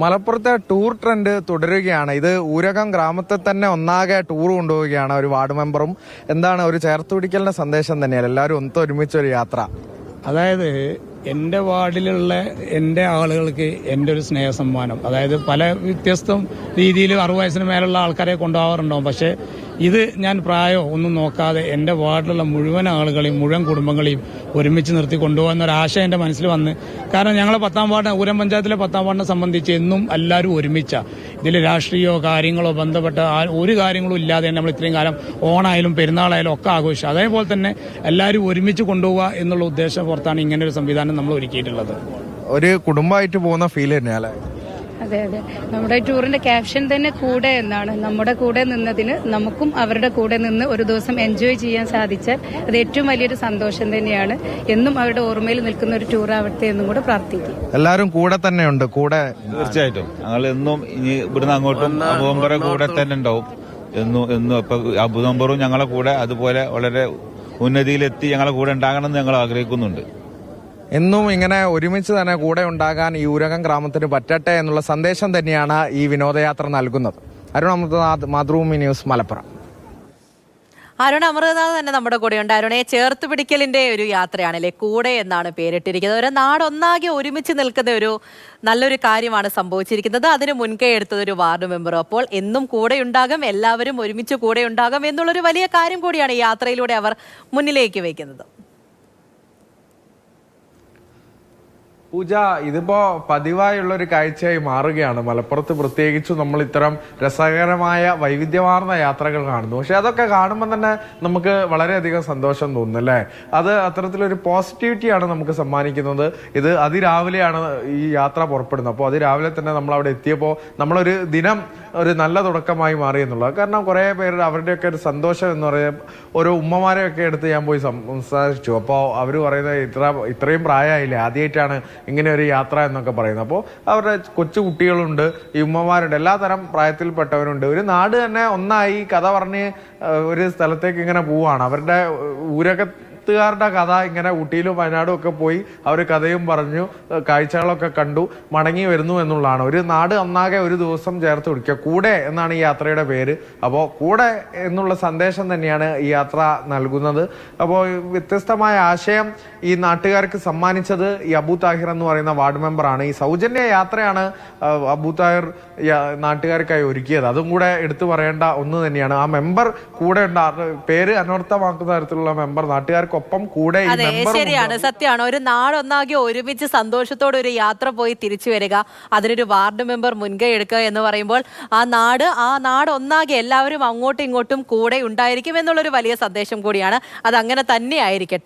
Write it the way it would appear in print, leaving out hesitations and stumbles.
മലപ്പുറത്തെ tour trend തുടരുകയാണ്. ഇത് ഊരകം ഗ്രാമത്തെ തന്നെ ഒന്നാകെ ടൂർ കൊണ്ടുപോവുകയാണ് ഒരു വാർഡ് മെമ്പറും. എന്താണ് ഒരു ചേർത്തുപിടിക്കലിന്റെ സന്ദേശം തന്നെയാണ്, എല്ലാവരും ഒരുമിച്ചൊരു യാത്ര. അതായത് എൻ്റെ വാർഡിലുള്ള എൻ്റെ ആളുകൾക്ക് എൻ്റെ ഒരു സ്നേഹസമ്മാനം. അതായത് പല വ്യത്യസ്ത രീതിയിൽ 60 വയസ്സിന് മേലുള്ള ആൾക്കാരെ കൊണ്ടുപോകാറുണ്ടാവും. പക്ഷേ ഇത് ഞാൻ പ്രായമോ ഒന്നും നോക്കാതെ എൻ്റെ വാർഡിലുള്ള മുഴുവൻ ആളുകളെയും മുഴുവൻ കുടുംബങ്ങളെയും ഒരുമിച്ച് നിർത്തി കൊണ്ടുപോകുന്ന ഒരു ആശയം എൻ്റെ മനസ്സിൽ വന്ന്. കാരണം ഞങ്ങളെ 10-ാം വാർഡ്, ഊരം പഞ്ചായത്തിലെ 10-ാം വാർഡിനെ സംബന്ധിച്ച് എന്നും എല്ലാവരും ഒരുമിച്ചാണ്. ഇതിൽ രാഷ്ട്രീയമോ കാര്യങ്ങളോ ബന്ധപ്പെട്ട ഒരു കാര്യങ്ങളും ഇല്ലാതെ നമ്മൾ ഇത്രയും കാലം ഓണായാലും പെരുന്നാളായാലും ഒക്കെ ആഘോഷിച്ചു. അതേപോലെ തന്നെ എല്ലാവരും ഒരുമിച്ച് കൊണ്ടുപോകുക എന്നുള്ള ഉദ്ദേശം പുറത്താണ് ഇങ്ങനെ ഒരു സംവിധാനം നമ്മൾ ഒരുക്കിയിട്ടുള്ളത്. ഒരു കുടുംബമായിട്ട് പോകുന്ന ഫീൽ തന്നെയല്ലേ? അതെ അതെ, നമ്മുടെ ടൂറിന്റെ ക്യാപ്ഷൻ തന്നെ കൂടെ എന്നാണ്. നമ്മുടെ കൂടെ നിന്നതിന് നമുക്കും അവരുടെ കൂടെ നിന്ന് ഒരു ദിവസം എൻജോയ് ചെയ്യാൻ സാധിച്ചാൽ അത് ഏറ്റവും വലിയൊരു സന്തോഷം തന്നെയാണ്. എന്നും അവരുടെ ഓർമ്മയിൽ നിൽക്കുന്ന ഒരു ടൂർ ആവട്ടെ എന്നും കൂടെ പ്രാർത്ഥിക്കും. എല്ലാവരും കൂടെ തന്നെയുണ്ട്. കൂടെ തീർച്ചയായിട്ടും ഞങ്ങൾ എന്നും ഇനി ഇവിടുന്ന് അങ്ങോട്ടും അബൂബക്കറെ കൂടെ തന്നെ ഉണ്ടാവും. എന്നും ഇപ്പൊ അബൂബക്കറും ഞങ്ങളെ കൂടെ അതുപോലെ വളരെ ഉന്നതിയിലെത്തി ഞങ്ങളെ കൂടെ ഉണ്ടാകണമെന്ന് ഞങ്ങൾ ആഗ്രഹിക്കുന്നുണ്ട്. എന്നും ഇങ്ങനെ ഒരുമിച്ച് തന്നെ കൂടെ ഉണ്ടാകാൻ ഈ ഊരകം ഗ്രാമത്തിന് പറ്റട്ടെ എന്നുള്ള സന്ദേശം തന്നെയാണ് ഈ വിനോദയാത്ര നൽകുന്നത്. അരുൺ അമൃതനാഥ്, മാതൃഭൂമി ന്യൂസ്, മലപ്പുറം. അരുൺ അമൃതനാഥ് തന്നെ നമ്മുടെ കൂടെയുണ്ട്. അരുണെ, ചേർത്ത് പിടിക്കലിന്റെ ഒരു യാത്രയാണല്ലേ, കൂടെ എന്നാണ് പേരിട്ടിരിക്കുന്നത്. ഒരു നാടൊന്നാകെ ഒരുമിച്ച് നിൽക്കുന്ന ഒരു നല്ലൊരു കാര്യമാണ് സംഭവിച്ചിരിക്കുന്നത്. അതിന് മുൻകൈ എടുത്തത് ഒരു വാർഡ് മെമ്പറും. അപ്പോൾ എന്നും കൂടെ ഉണ്ടാകും, എല്ലാവരും ഒരുമിച്ച് കൂടെ ഉണ്ടാകും എന്നുള്ളൊരു വലിയ കാര്യം കൂടിയാണ് ഈ യാത്രയിലൂടെ അവർ മുന്നിലേക്ക് വയ്ക്കുന്നത്. പൂജ, ഇതിപ്പോ പതിവായുള്ള ഒരു കാഴ്ചയായി മാറുകയാണ്. മലപ്പുറത്ത് പ്രത്യേകിച്ചും നമ്മൾ ഇത്തരം രസകരമായ വൈവിധ്യമാർന്ന യാത്രകൾ കാണുന്നു. പക്ഷെ അതൊക്കെ കാണുമ്പോൾ തന്നെ നമുക്ക് വളരെയധികം സന്തോഷം തോന്നുന്നു അല്ലേ? അത് അത്തരത്തിലൊരു പോസിറ്റിവിറ്റിയാണ് നമുക്ക് സമ്മാനിക്കുന്നത്. ഇത് അതിരാവിലെയാണ് ഈ യാത്ര പുറപ്പെടുന്നത്. അപ്പോൾ അതിരാവിലെ തന്നെ നമ്മൾ അവിടെ എത്തിയപ്പോൾ നമ്മളൊരു ദിനം ഒരു നല്ല തുടക്കമായി മാറി എന്നുള്ളത്. കാരണം കുറേ പേര് അവരുടെയൊക്കെ ഒരു സന്തോഷം എന്ന് പറയുന്നത്, ഓരോ ഉമ്മമാരെയൊക്കെ എടുത്ത് ഞാൻ പോയി സംസാരിച്ചു. അപ്പോൾ അവർ പറയുന്നത് ഇത്രയും പ്രായമായില്ലേ, ആദ്യമായിട്ടാണ് ഇങ്ങനെ ഒരു യാത്ര എന്നൊക്കെ പറയുന്നത്. അപ്പോൾ അവരുടെ കൊച്ചു കുട്ടികളുണ്ട്, ഈ ഉമ്മമാരുണ്ട്, എല്ലാതരം പ്രായത്തിൽപ്പെട്ടവരുണ്ട്. ഒരു നാട് തന്നെ ഒന്നായി കഥ പറഞ്ഞ് ഒരു സ്ഥലത്തേക്ക് ഇങ്ങനെ പോവാണ്. അവരുടെ ൂരകത്തുകാരുടെ കഥ ഇങ്ങനെ ഊട്ടിയിലും വയനാടും ഒക്കെ പോയി അവർ കഥയും പറഞ്ഞു, കാഴ്ചകളൊക്കെ കണ്ടു മടങ്ങി വരുന്നു എന്നുള്ളതാണ്. ഒരു നാട് ഒന്നാകെ ഒരു ദിവസം ചേർത്ത് പിടിക്കുക. കൂടെ എന്നാണ് ഈ യാത്രയുടെ പേര്. അപ്പോൾ കൂടെ എന്നുള്ള സന്ദേശം തന്നെയാണ് ഈ യാത്ര നൽകുന്നത്. അപ്പോൾ വ്യത്യസ്തമായ ആശയം ഈ നാട്ടുകാർക്ക് സമ്മാനിച്ചത് ഈ അബു താഹിർ എന്ന് പറയുന്ന വാർഡ് മെമ്പറാണ്. ഈ സൗജന്യ യാത്രയാണ് അബു താഹിർ നാട്ടുകാർക്കായി ഒരുക്കിയത്. അതും കൂടെ എടുത്തു പറയേണ്ട ഒന്ന് തന്നെയാണ്. ആ മെമ്പർ കൂടെ പേര് അനർത്ഥമാക്കുന്ന തരത്തിലുള്ള മെമ്പർ നാട്ടുകാർക്കൊപ്പം കൂടെ. അതെ, ശരിയാണ്, സത്യമാണ്. ഒരു നാടൊന്നാകെ ഒരുമിച്ച് സന്തോഷത്തോടെ ഒരു യാത്ര പോയി തിരിച്ചു വരിക, അതിനൊരു വാർഡ് മെമ്പർ മുൻകൈ എടുക്കുക എന്ന് പറയുമ്പോൾ ആ നാട് ഒന്നാകെ എല്ലാവരും അങ്ങോട്ടും ഇങ്ങോട്ടും കൂടെ ഉണ്ടായിരിക്കും എന്നുള്ളൊരു വലിയ സന്ദേശം കൂടിയാണ്. അത് അങ്ങനെ തന്നെ ആയിരിക്കട്ടെ.